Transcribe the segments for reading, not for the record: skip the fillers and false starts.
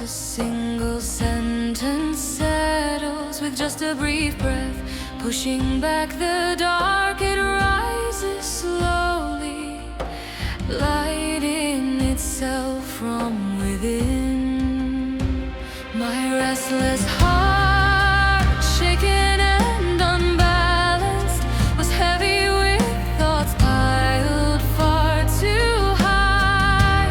single sentence settles with just a brief breath, pushing back the dark. It rises slowly, lighting itself from within. My restless heart, shaken and unbalanced, was heavy with thoughts piled far too high.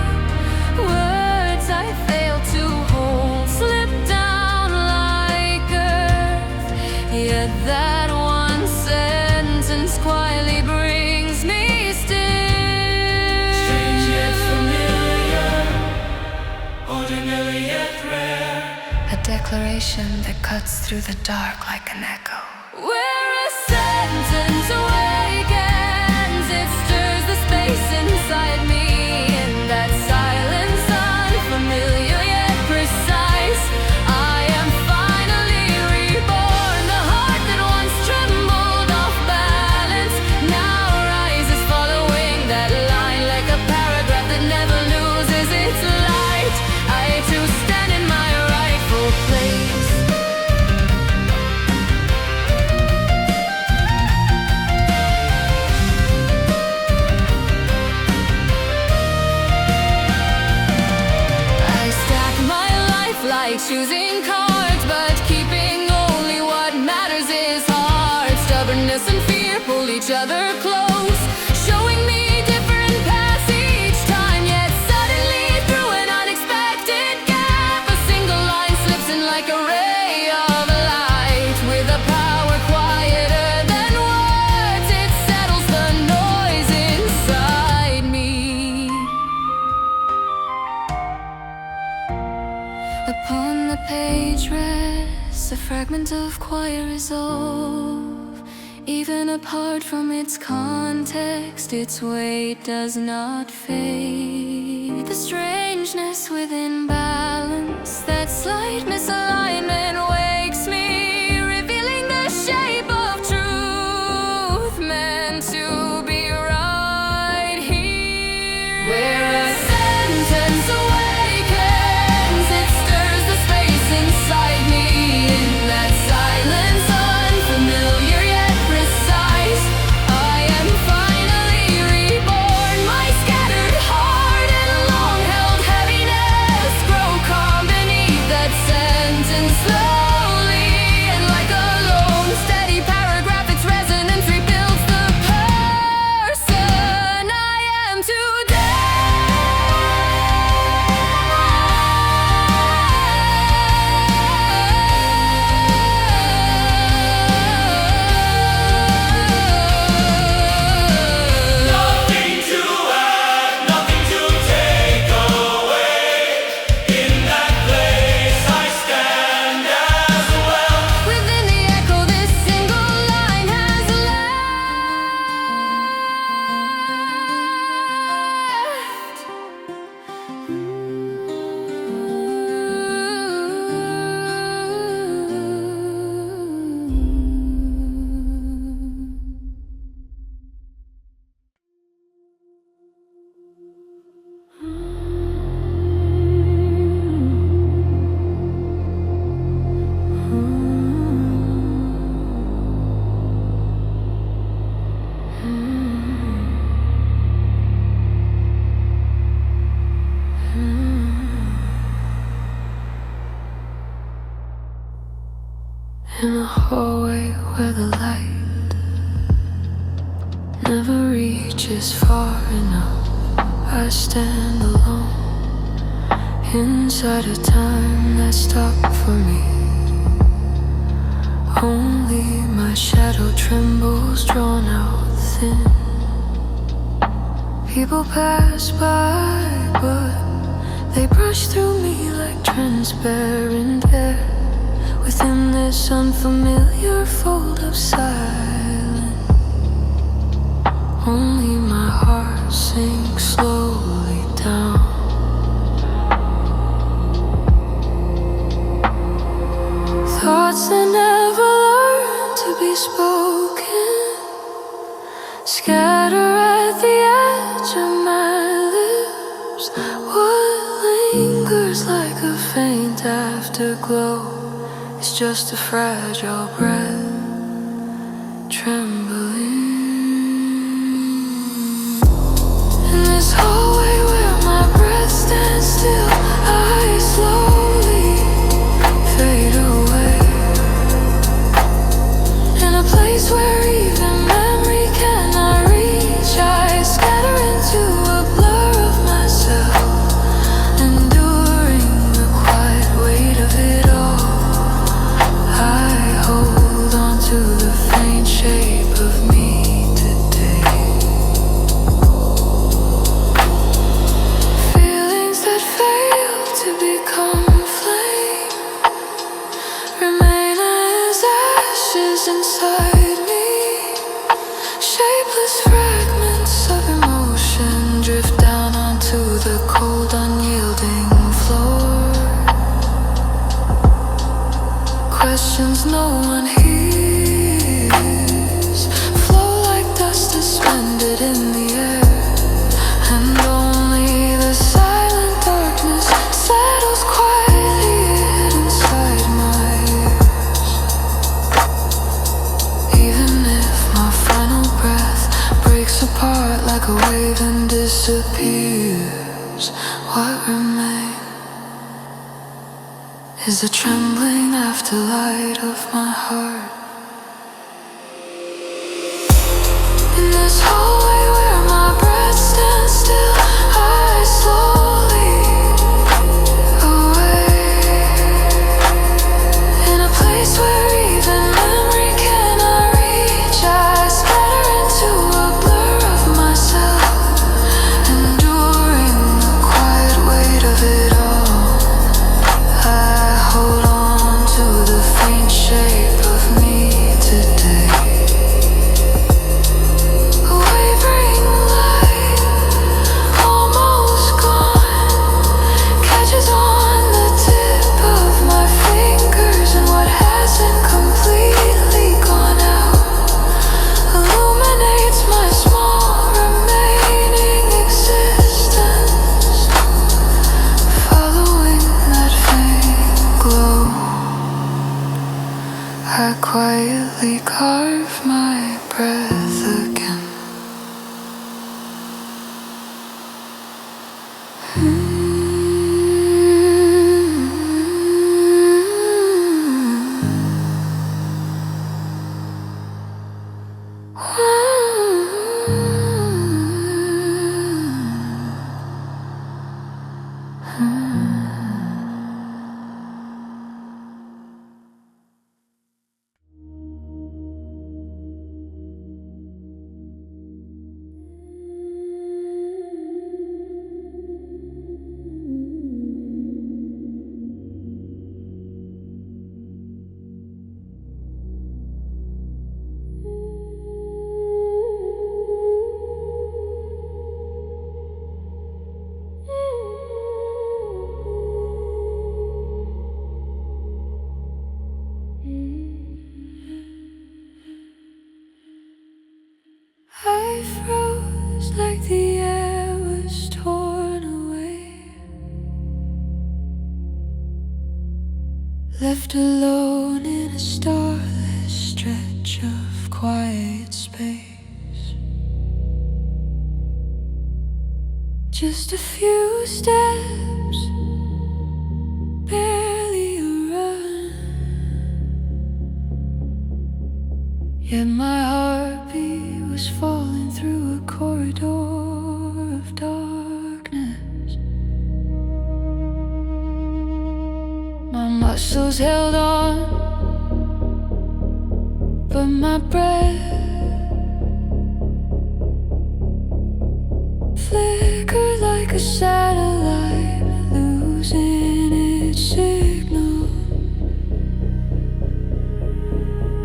Words I failed to hold slipped down like earth, yet that one sentence quietly brings me still. Strange yet familiar, ordinary yet rare, A declaration that cuts through the dark like an echo. Where a sentence awakens, it stirs the space inside me. In that silence, unfamiliar yet precise, I am finally reborn. The heart that once trembled off balance now rises, following that line like a paragraph that never loses its light. I too stand in my rightful place. I stack my life like choosing cards, but keeping only what matters is hard. Stubbornness and fear pull each other close, showing me different paths each time. Yet suddenly, through an unexpected gap, a single line slips in like a ray of light. With a power quieter than words, it settles the noise inside me. Upon the page rests a fragment of quiet resolve. Even apart from its context, its weight does not fade. The strangeness within balance, that slight misalignment wakes me, revealing the shape of truth meant to be right here. Where a sentence awakens, it stirs the space inside me. In that silence, unfamiliar yet precise, I am finally reborn. My scattered heart and long-held heaviness grow calm beneath that sentence. Slowly, and like a lone, steady paragraph, its resonance rebuilds the person I am nothing to add, nothing to take away. In that place I stand as well. Within the echo, this single line has in a hallway where the light never reaches far enough. I stand alone inside a time that stopped for me. Only my shadow trembles, drawn out thin. People pass by, but they brush through me like transparent air. Within this unfamiliar fold of silence, only my heart sinks slowly down. Thoughts that never learn to be spoken scatter at the edge of my lips. What lingers like a faint silent afterglow is just a fragile breath trembling. In this hallway where my breath stands still, I slowly fade away. In a place where even memory cannot reach, I scatter into a blur of myself, enduring the quiet weight of it all. I hold on to the faint shape of me today. Feelings that fail to become flame remain as ashes inside me. Shapeless fragments of emotion drift down onto the cold, unyielding floor. Questions no one hears flow like dust suspended in the air, and only the silent darkness settles quietly inside my ears. Even if my final breath breaks apart like a wave and disappears, what remains is the trembling afterlight of my heart. In this hallway where my breath stands still, I slowly awake. In a place where even memory cannot reach, I scatter into a blur of myself, enduring the quiet weight of it all. I hold on to the faint shape of me today. A wavering light, almost gone, catches on the tip of my fingers, and what hasn't completely gone out illuminates my small remaining existence. Following that faint glow, I quietly carve my breath again. I froze like the air was torn away, left alone in a starless stretch of quiet space. Just a few steps, barely a run, yet my heartbeat was falling through a corridor of darkness. My muscles held on, but my breath flickered like a satellite losing its signal.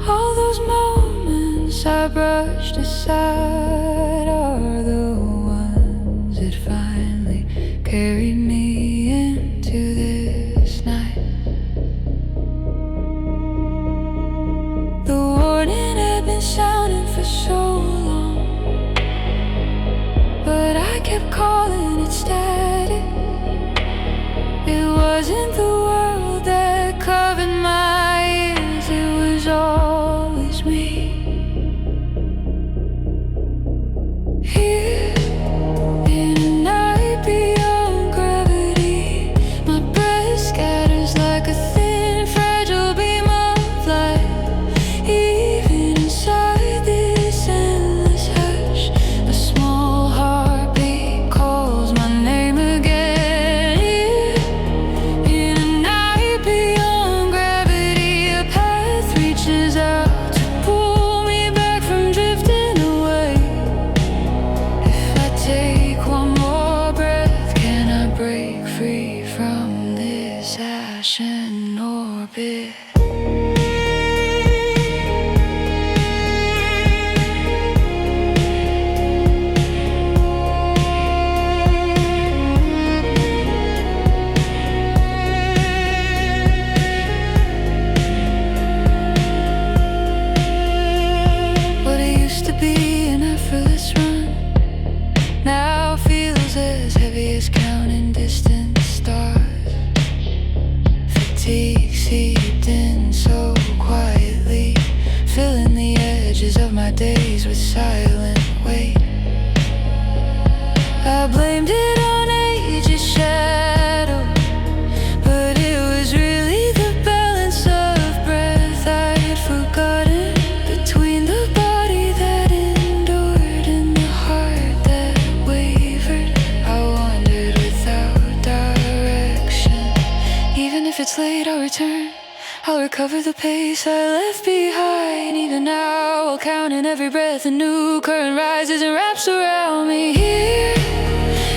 All those moments I brushed aside are the ones that finally carried me into this night. The warning had been sounding for so long, but I kept calling it static. It wasn't the world a thin, fragile beam of light. Even inside this endless hush, a small heartbeat calls my name again. In a night beyond gravity, a path reaches out to pull me back from drifting away. If I take one more breath, can I break free from this ashen orbit? What it used to be an effortless run now feels as heavy as counting distant stars. Fatigue seeped in so quietly, filling the edges of my days with silent weight. I blamed it on age's shadow, but it was really the balance of breath I had forgotten, between the body that endured and the heart that wavered. I wandered without direction. Even if it's late, I'll return. I'll recover the pace I left behind. Even now, I'll count in every breath. A new current rises and wraps around me. Here,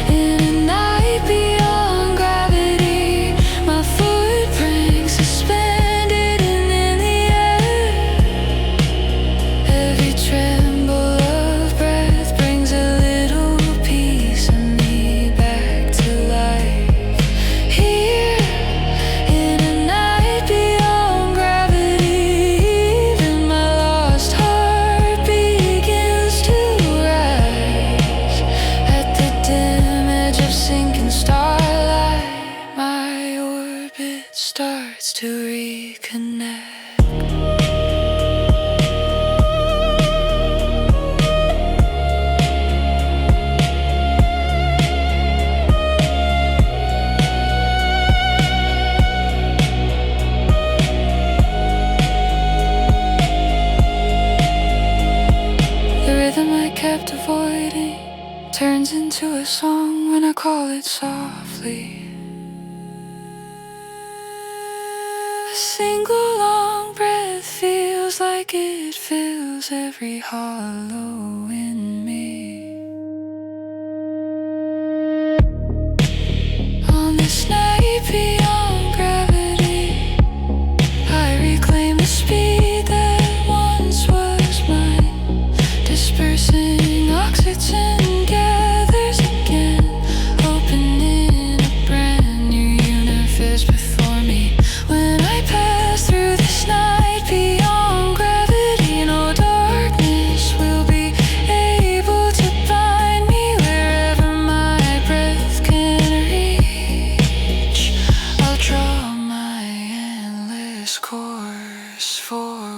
in a night beyond gravity, my footprints suspended in the air. Every tremble of breath brings a little piece of me back to life. Here, in a night beyond gravity, even my lost heart begins to rise. At the dim edge of sinking starlight, my orbit starts to reconnect. The rhythm I kept avoiding turns into a song when I call it softly. A single long breath feels like it fills every hollow in me. On this night beyond gravity, I reclaim the speed that once was mine. Dispersing oxygen gathers again, opening a brand new universe before me. When I pass through this night beyond gravity, no darkness will be able to bind me. Wherever my breath can reach, I'll draw my endless course forward.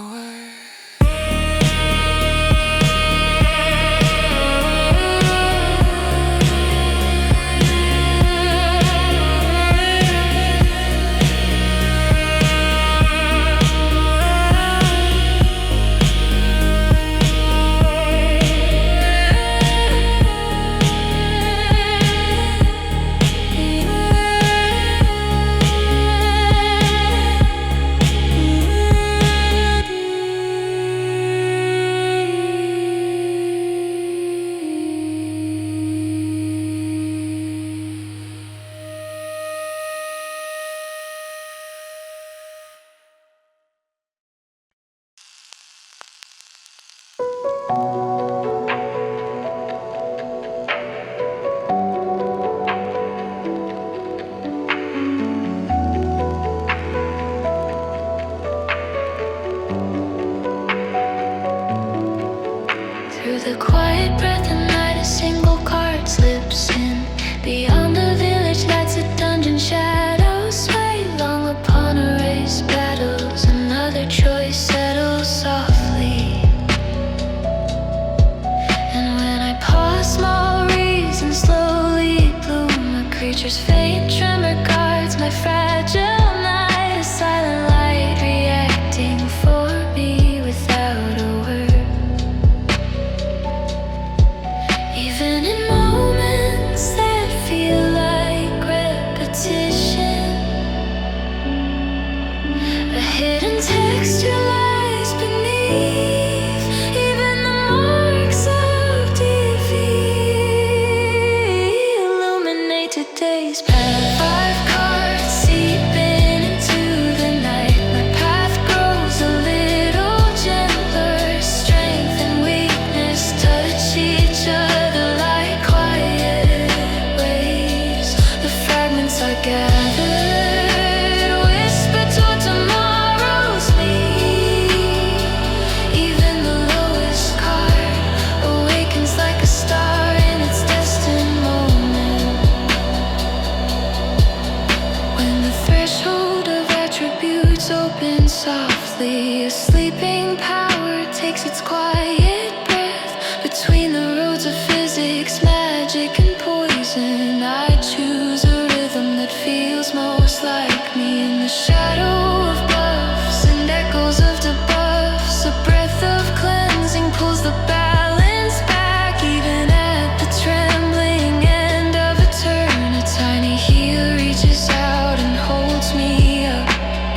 softly. A sleeping power takes its quiet breath between the roads of physics, magic, and poison. I choose a rhythm that feels most like me. In the shadow of bluffs and echoes of debuffs, a breath of cleansing pulls the balance back. Even at the trembling end of a turn, a tiny heel reaches out and holds me up.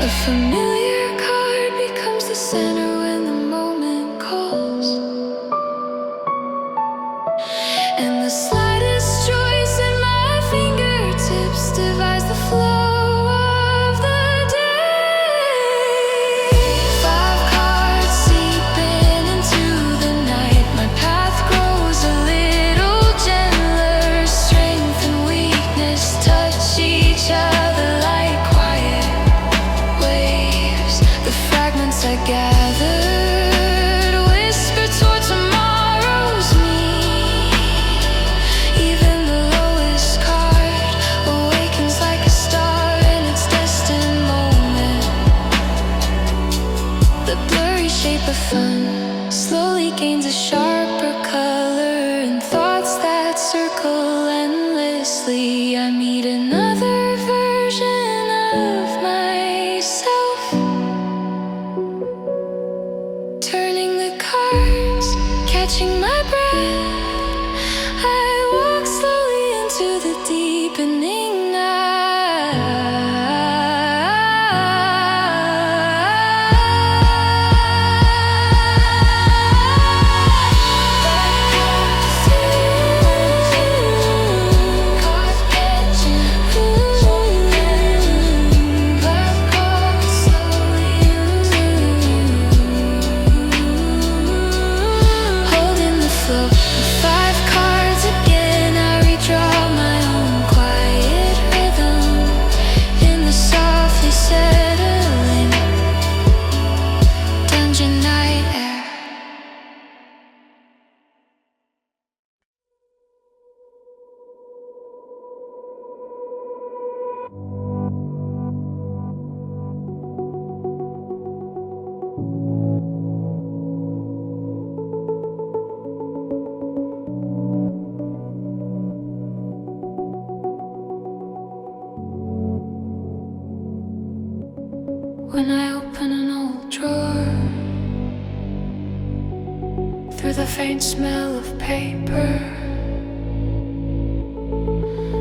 A familiar card becomes the center when the moment calls, and the slightest choice in my fingertips divides the flow of the day. 5 cards seeping into the night. My path grows a little gentler. Strength and weakness touch each other like quiet waves. The fragments I gathered whisper toward tomorrow's me. Even the lowest card awakens like a star in its destined moment. The blurry shape of fun slowly gains a sharper color, and thoughts that circle endlessly. I meet another version of myself, turning the cards, catching my breath. I walk slowly into the deepening holding the flow. 5 cards again, I redraw my own quiet rhythm in the softly settling dungeon night air. When I open an old drawer, through the faint smell of paper,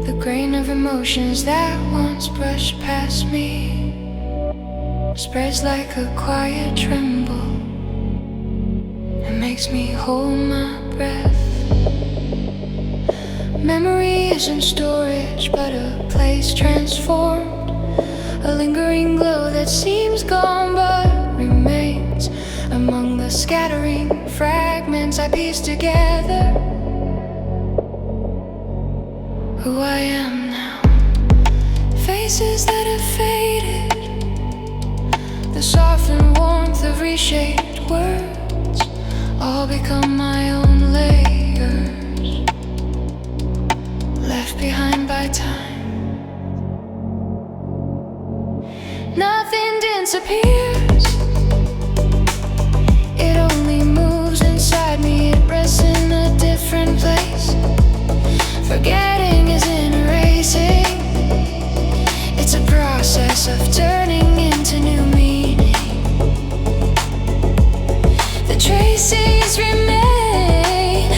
the grain of emotions that once brushed past me spreads like a quiet tremble and makes me hold my breath. Memory isn't storage, but a place transformed. A lingering glow that seems gone but remains among the scattering fragments I piece together. Who I am now, faces that have faded, the softened warmth of reshaped words, all become my own layers, left behind by time. Nothing disappears, it only moves inside me. It rests in a different place. Forgetting isn't erasing, it's a process of turning into new meaning. The traces remain,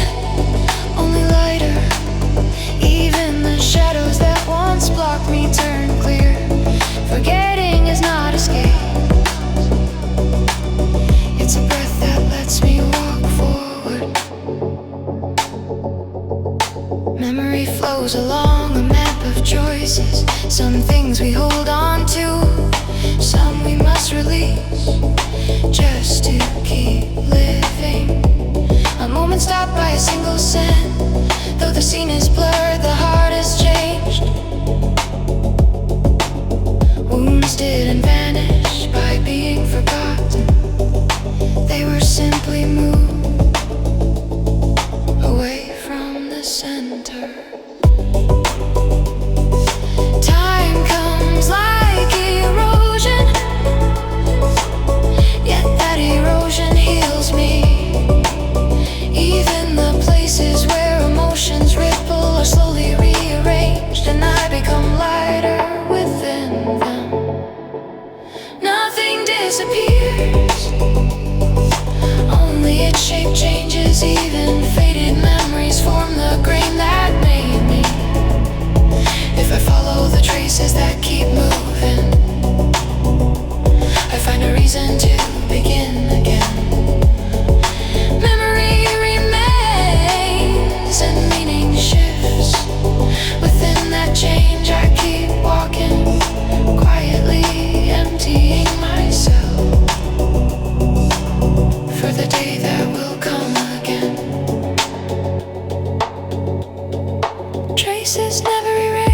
only lighter. Even the shadows that once blocked me turn clear. Forgetting is not escape, it's a breath that lets me walk forward. Memory flows along a map of choices. Some things we hold on to, some we must release just to keep living. A moment stopped by a single scent. Though the scene is blurred, the heart has changed. Wounds didn't vanish by being forgotten, they were simply moved away from the center. Time comes like it disappears. Only its shape changes, even faded memories form the grain that made me. If I follow the traces that keep moving, I find a reason to begin again. Memory remains and meaning shifts. Within that change I keep walking, quietly emptying myself for the day that will come again. Traces never erase,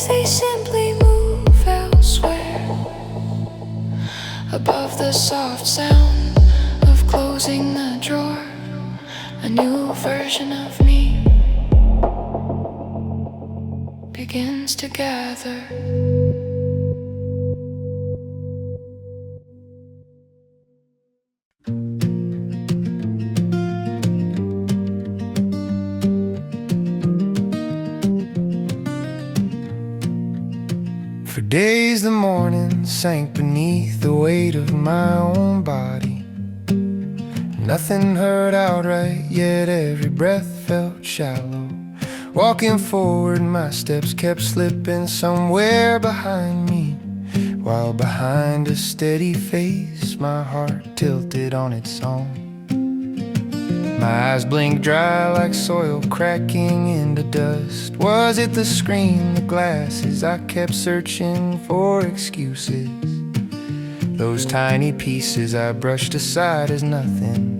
they simply move elsewhere, above the soft sound of closing the drawer. A new version of me begins to gather. For days the morning sank beneath the weight of my own body. Nothing hurt outright, yet every breath felt shallow. Walking forward, my steps kept slipping somewhere behind me, while behind a steady face, my heart tilted on its own. My eyes blinked dry like soil cracking into dust. Was it the screen, the glasses? I kept searching for excuses. Those tiny pieces I brushed aside as nothing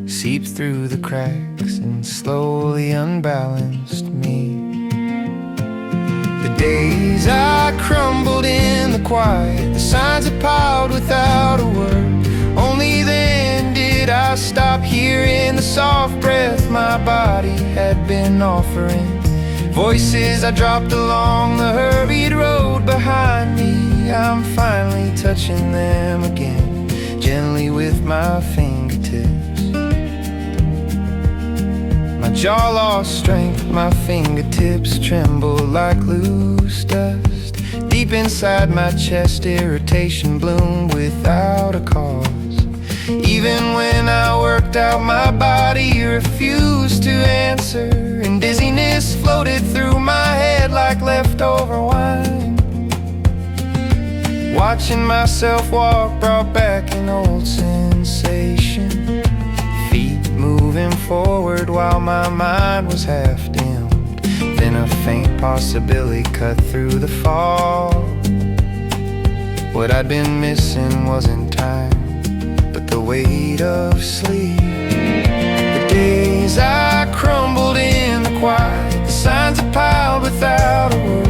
seeped through the cracks and slowly unbalanced me. The days I crumbled in the quiet, the signs had piled without a word. Only then did I stop hearing the soft breath my body had been offering. Voices I dropped along the hurried road behind me. I'm finally touching them again, gently with my fingertips. My jaw lost strength, my fingertips trembled like loose dust. Deep inside my chest, irritation bloomed without a cause. Even when I worked out, my body refused to answer, and dizziness floated through my head like leftover wine. Watching myself walk brought back an old sensation. Feet moving forward while my mind was half dimmed. Then a faint possibility cut through the fog. What I'd been missing wasn't time, but the weight of sleep. The days I crumbled in the quiet, the signs are piled without a word.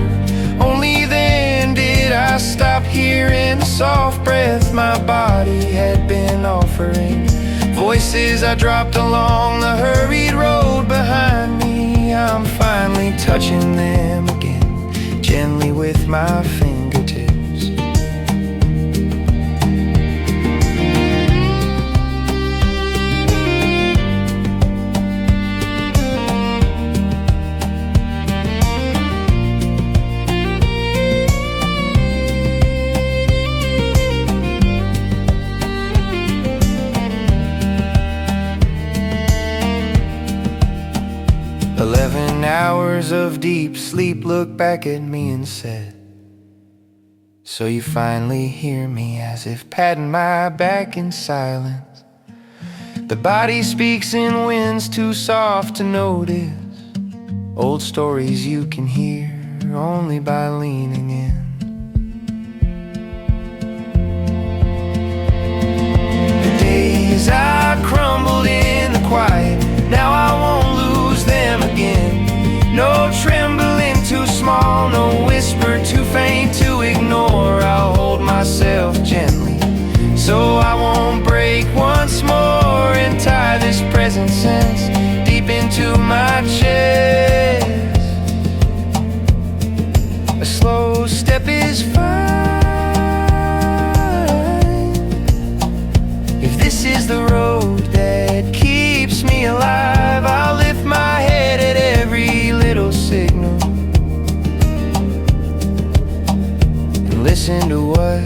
Only then did I stop hearing the soft breath my body had been offering. Voices I dropped along the hurried road behind me. I'm finally touching them again, gently with my fingertips. 11 hours of deep sleep looked back at me and said, "So you finally hear me," as if patting my back in silence. The body speaks in winds too soft to notice, old stories you can hear only by leaning in. The days I crumbled in the quiet, now I won't lose them again. No trembling too small, no whisper too faint to ignore. I'll hold myself gently so I won't break once more, and tie this present sense deep into my chest. A slow step is fine if this is the road that keeps me alive. I'll lift my head at every little signal, listen to what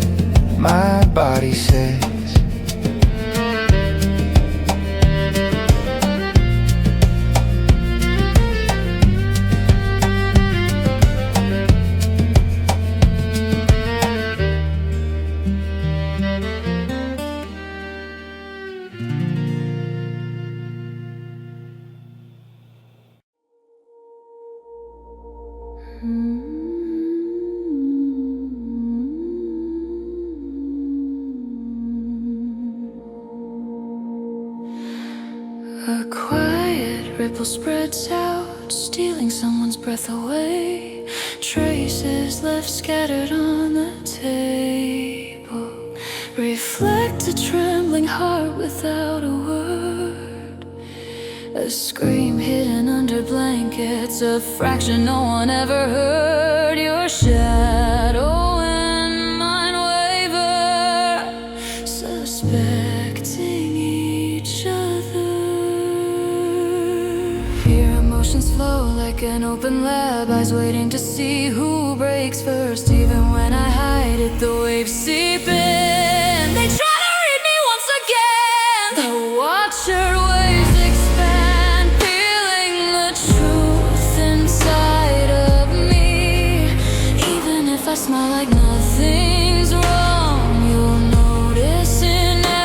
my body says. A quiet ripple spreads out, stealing someone's breath away. Traces left scattered on the table reflect a trembling heart without a word. A scream hidden under blankets, a fraction no one ever heard. Your shadow and mine waver, suspecting each other. Your emotions flow like an open lab, eyes waiting to see who breaks first. Even when I hide it, the waves seep in. They try to read me once again. The watcher waves expand, peeling the truth inside of me. Even if I smile like nothing's wrong, you'll notice inevitably.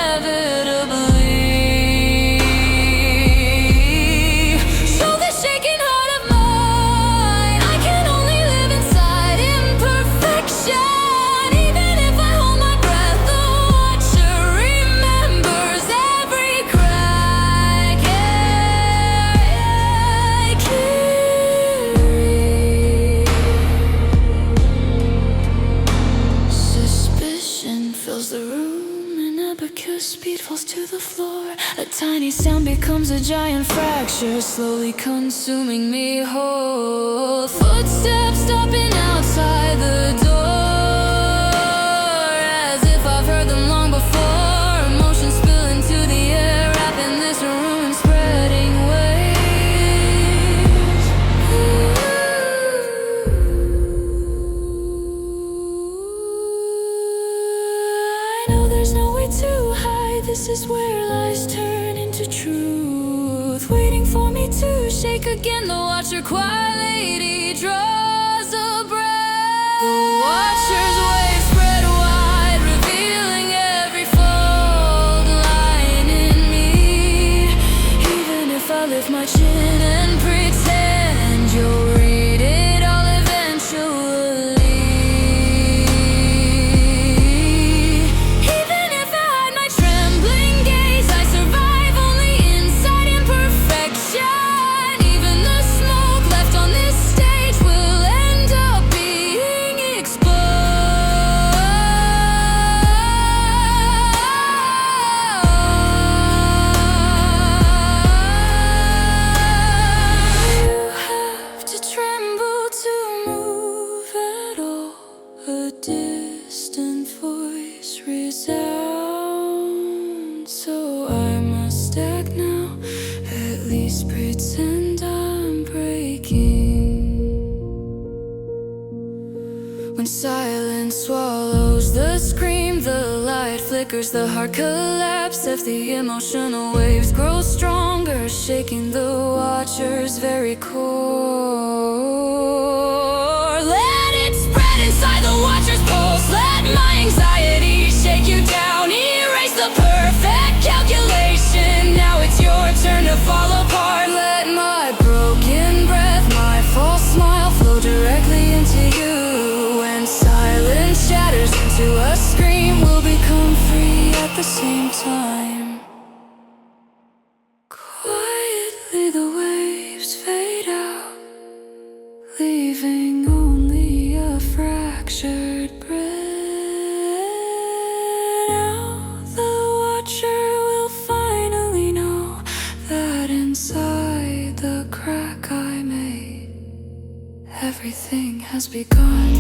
So this shaking heart of mine, I can only live inside imperfection. Even if I hold my breath, the watcher remembers every crack I carry. Suspicion fills the room, an abacus beat falls to the floor. A tiny sound becomes a giant fracture, slowly consuming me whole. Footsteps stopping outside the door, as if I've heard them long before. Emotions spill into the air, wrapping this ruin, spreading waves. I know there's no way to hide. This is where lies turn into truth, waiting for me to shake again. The watcher quietly draws a breath. The watcher's waves spread wide, revealing every fold lying in me. Even if I lift my chin and pretend, you'll read it all eventually. Even if I hide my trembling gaze, I survive only inside imperfection. Even the smoke left on this stage will end up being exposed. You have to tremble to move at all. A distant voice resounds, so I must act now. At least pretend I'm breaking. When silence swallows the scream, the light flickers, the heart collapses. If the emotional waves grow stronger, shaking the watcher's very core. Let it spread inside the watcher's pulse. Let my anxiety shake you down, erase the perfect calculation. Now it's your turn to fall apart. Let my broken breath, my false smile flow directly into you. When silence shatters into a scream, we'll become free at the same time. Quietly the waves fade out, leaving only a fractured breath. Now the watcher will finally know that inside the crack I made, everything has begun.